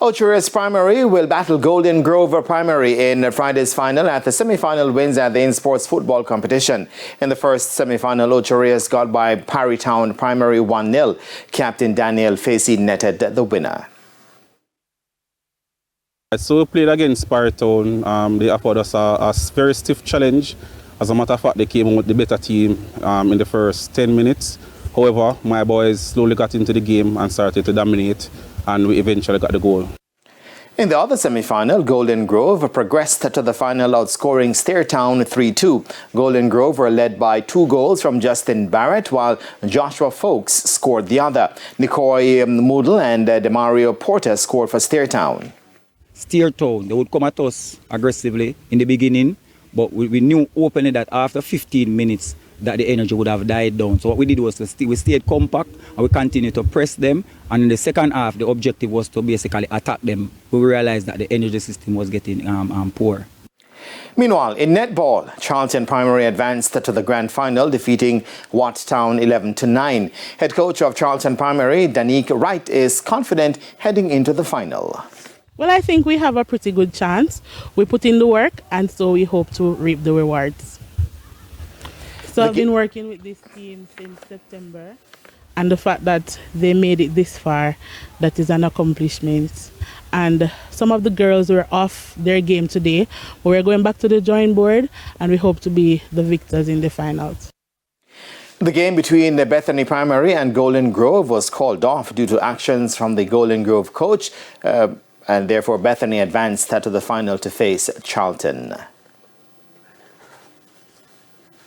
Ocho Primary will battle Golden Grove Primary in Friday's final at the semi-final wins at the Insports football competition. In the first semi-final, Ocho got by Parrytown Primary 1-0. Captain Daniel Facey netted the winner. So we played against Parrytown. They offered us a very stiff challenge. As a matter of fact, they came with the better team in the first 10 minutes. However, my boys slowly got into the game and started to dominate, and we eventually got the goal. In the other semi-final, Golden Grove progressed to the final outscoring Stairtown 3-2. Golden Grove were led by 2 goals from Justin Barrett, while Joshua Folks scored the other. Nicoy Moodle and Demario Porter scored for Stairtown. Stairtown, they would come at us aggressively in the beginning, but we knew openly that after 15 minutes that the energy would have died down. So what we did was we stayed compact and we continued to press them. And in the second half, the objective was to basically attack them. We realized that the energy system was getting poor. Meanwhile, in netball, Charlton Primary advanced to the grand final, defeating Watttown 11-9. Head coach of Charlton Primary, Danique Wright, is confident heading into the final. Well, I think we have a pretty good chance. We put in the work, and so we hope to reap the rewards. So I've been working with this team since September, and the fact that they made it this far, that is an accomplishment. And some of the girls were off their game today, but we're going back to the drawing board, and we hope to be the victors in the finals. The game between Bethany Primary and Golden Grove was called off due to actions from the Golden Grove coach, and therefore Bethany advanced to the final to face Charlton.